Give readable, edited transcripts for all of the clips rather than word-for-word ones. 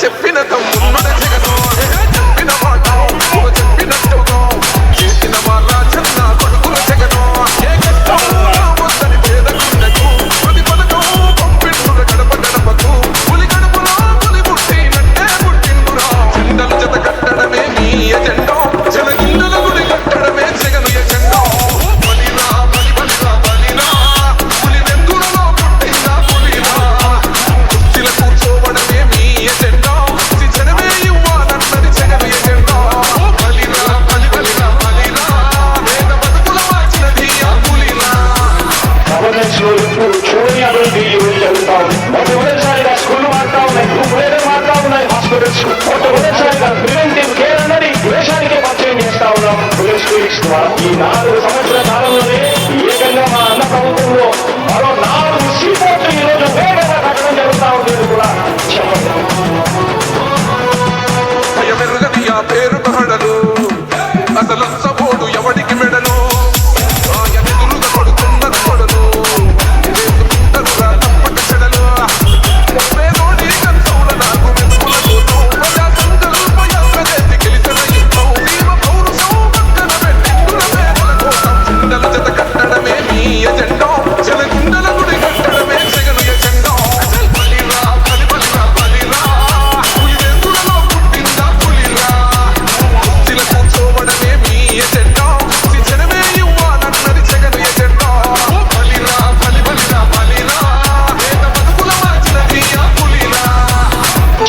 చెప్పిన తమ్మున్న జగను చెప్పిన మాట చెప్పినట్టుగా చేసిన వాళ్ళ చన్న కొడుకుల జగను ఏ కష్టం వద్దని పేదకుండకు ప్రతి పథకం పంపిండుర గడప గడపకు పులి గడపలో పులి పుట్టినట్టే పుట్టిండురా జెండలు జత కట్టడమే మీ ఎజెండా జనగుండల గుడి కట్టడమే జగను ఎజెండా బలిరా బలి బలిరా బలిరా పులి వెందులలో పుట్టిందా పులిరా కుర్చీల కూర్చోవడమే మీ ఎజెండా చూడని అభివృద్ధి ఈరోజు జరుగుతా ఉంది. మొట్టమొదటిసారిగా స్కూళ్ళు మారుతా ఉన్నాయి, గ్రూపులు మారుతా ఉన్నాయి, హాస్పిటల్స్ మొట్టమొదటిసారిగా ప్రివెంటివ్ కేర్ అన్నది దేశానికే పరిచయం చేస్తా ఉన్నాం. స్కూల్స్ ద్వారా ఈ 4 సంవత్సరాల కాలంలోనే ఏకంగా మా అన్న ప్రభుత్వంలో మరో 4 సీపోర్ట్లు ఈరోజు వేగంగా కట్టడం జరుగుతా ఉంది కూడా పేరు కహడలు అసలు సపోడు ఎవడికి మెడలు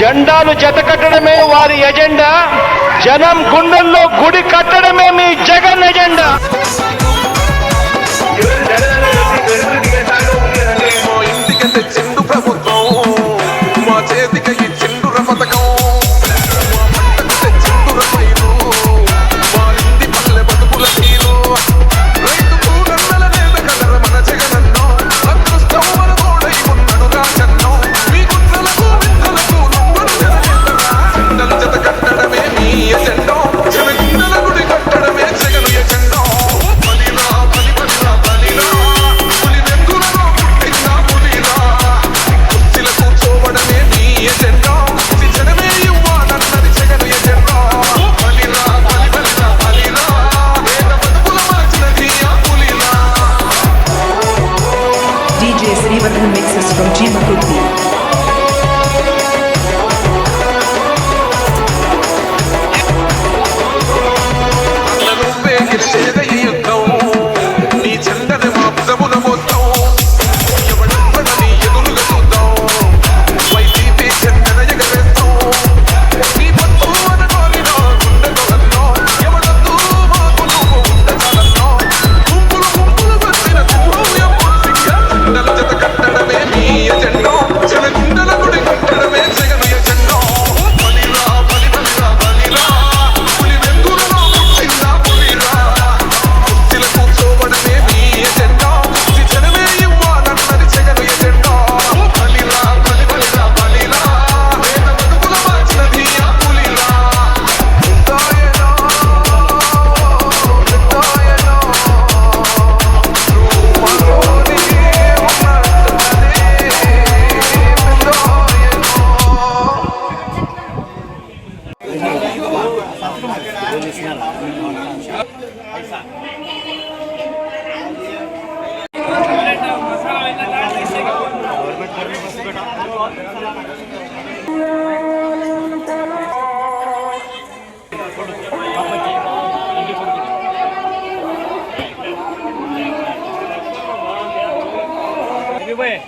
జెండాలు జత కట్టడమే వారి ఎజెండా, జనం గుండెల్లో గుడి కట్టడమే మీ జగన్ ఎజెండా. ఇంటికి తెచ్చిండు ప్రభుత్వం, మా చేతికి ఇచ్చిండు పథకం, తెచ్చిండు రైలు, మా ఇంటి పల్లె బతుకుల తీరు, రైతుకు నన్నల నేత కలర మన జగనన్నో, అదృష్టం మన తోడై ఉన్నాడు రాజన్నో, మీ గుండెలకు జత కట్టడమే మీ ఎజెండా, జనగుండల గుడి కట్టడమే జగను ఎజెండా. బలిరా బలి బలిరా బలిరా పులి వెందులలో పుట్టిందా పులిరా కుర్చీల కూర్చోవడమే మీ ఎజెండా, జనమే ఇవ్వాలన్నది జగను ఎజెండా. బలిరా బలి బలిరా బలిరా పేద బతుకుల మార్చినది ఆ పులిరా. DJ Srivartan mixes from Jeemakutti.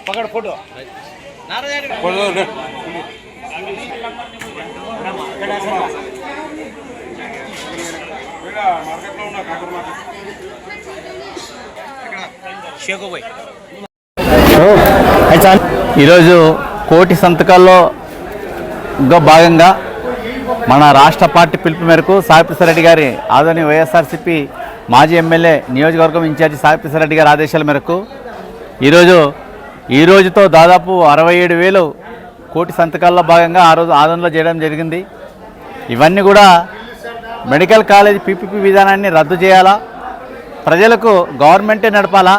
पकड़ फोटो ఈరోజు కోటి సంతకాల్లో భాగంగా మన రాష్ట్ర పార్టీ పిలుపు మేరకు సాయిప్రసాద్ రెడ్డి గారి ఆదోని వైఎస్ఆర్సీపీ మాజీ ఎమ్మెల్యే నియోజకవర్గం ఇన్ఛార్జి సాయిప్రసాద్ రెడ్డి గారి ఆదేశాల మేరకు ఈ రోజుతో దాదాపు 67,000 కోటి సంతకాల్లో భాగంగా ఆ రోజు ఆదోనిలో చేయడం జరిగింది. ఇవన్నీ కూడా మెడికల్ కాలేజ్ పీపీపీ విధానాన్ని రద్దు చేయాలా, ప్రజలకు గవర్నమెంటే నడపాలా,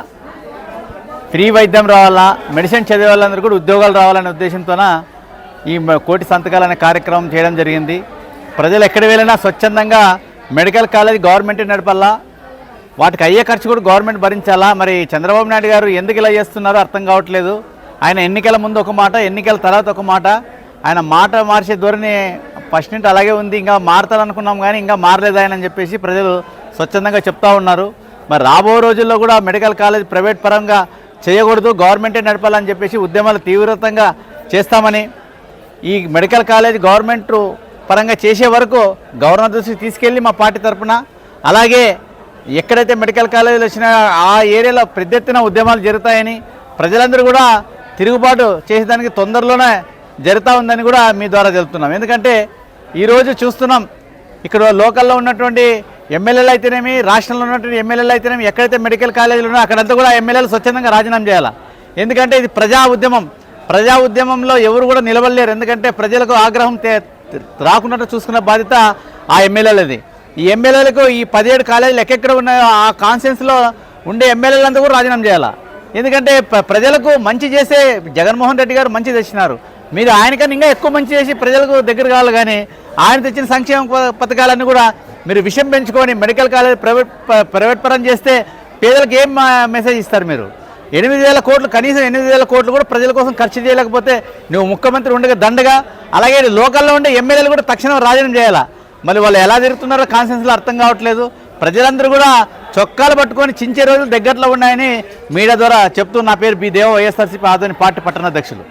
ఫ్రీ వైద్యం రావాలా, మెడిసిన్ చదివే వాళ్ళందరూ కూడా ఉద్యోగాలు రావాలనే ఉద్దేశంతోన ఈ కోటి సంతకాలు అనే కార్యక్రమం చేయడం జరిగింది. ప్రజలు ఎక్కడ వెళ్ళినా స్వచ్ఛందంగా మెడికల్ కాలేజ్ గవర్నమెంటే నడపాలా, వాటికి అయ్యే ఖర్చు కూడా గవర్నమెంట్ భరించాలా. మరి చంద్రబాబు నాయుడు గారు ఎందుకు ఇలా చేస్తున్నారో అర్థం కావట్లేదు. ఆయన ఎన్నికల ముందు ఒక మాట, ఎన్నికల తర్వాత ఒక మాట, ఆయన మాట మార్చే ధోరణి ఫస్ట్ నుండి అలాగే ఉంది. ఇంకా మారుతారనుకున్నాం కానీ ఇంకా మారలేదు ఆయన అని చెప్పేసి ప్రజలు స్వచ్ఛందంగా చెప్తా ఉన్నారు. మరి రాబో రోజుల్లో కూడా మెడికల్ కాలేజ్ ప్రైవేట్ పరంగా చేయకూడదు, గవర్నమెంటే నడపాలని చెప్పేసి ఉద్యమాలు తీవ్రతంగా చేస్తామని, ఈ మెడికల్ కాలేజ్ గవర్నమెంట్ పరంగా చేసే వరకు గవర్నర్ దృష్టికి తీసుకెళ్ళి మా పార్టీ తరఫున, అలాగే ఎక్కడైతే మెడికల్ కాలేజీలు వచ్చినా ఆ ఏరియాలో పెద్ద ఎత్తున ఉద్యమాలు జరుగుతాయని, ప్రజలందరూ కూడా తిరుగుబాటు చేసేదానికి తొందరలోనే జరుగుతూ ఉందని కూడా మీ ద్వారా తెలుపుతున్నాం. ఎందుకంటే ఈరోజు చూస్తున్నాం ఇక్కడ లోకల్లో ఉన్నటువంటి ఎమ్మెల్యేలు అయితేనేమి, రాష్ట్రంలో ఉన్నటువంటి ఎమ్మెల్యేలు అయితేనేమి, ఎక్కడైతే మెడికల్ కాలేజీలు ఉన్నాయో అక్కడంతా కూడా ఎమ్మెల్యేలు స్వచ్ఛందంగా రాజీనామా చేయాలి. ఎందుకంటే ఇది ప్రజా ఉద్యమంలో ఎవరు కూడా నిలబడలేరు. ఎందుకంటే ప్రజలకు ఆగ్రహం రాకుండా చూసుకున్న బాధ్యత ఆ ఎమ్మెల్యేలది. ఈ ఎమ్మెల్యేలకు ఈ 17 కాలేజీలు ఎక్కడెక్కడ ఉన్నాయో ఆ కాన్స్టిట్యూన్సీలో ఉండే ఎమ్మెల్యేలంతా కూడా రాజీనామా చేయాలి. ఎందుకంటే ప్రజలకు మంచి చేసే జగన్మోహన్ రెడ్డి గారు మంచి తెచ్చినారు, మీరు ఆయనకన్నా ఇంకా ఎక్కువ మంచి చేసి ప్రజలకు దగ్గర కావాలి. కానీ ఆయన తెచ్చిన సంక్షేమ పథకాలన్నీ కూడా మీరు విషయం పెంచుకొని మెడికల్ కాలేజ్ ప్రైవేట్ పరం చేస్తే పేదలకు ఏం మెసేజ్ ఇస్తారు? మీరు 8,000 కోట్లు, కనీసం 8,000 కోట్లు కూడా ప్రజల కోసం ఖర్చు చేయలేకపోతే నువ్వు ముఖ్యమంత్రి ఉండగా దండగా, అలాగే లోకల్లో ఉండే ఎమ్మెల్యేలు కూడా తక్షణం రాజీనామా చేయాలా. మరి వాళ్ళు ఎలా తిరుగుతున్నారో కాన్స్టిట్యూన్సీలో అర్థం కావట్లేదు. ప్రజలందరూ కూడా చొక్కాలు పట్టుకొని చించే రోజులు దగ్గరలో ఉన్నాయని మీడియా ద్వారా చెప్తూ, నా పేరు బి దేవ, వైఎస్ఆర్సీపీ ఆధ్వర్యం పార్టీ పట్టణాధ్యక్షులు.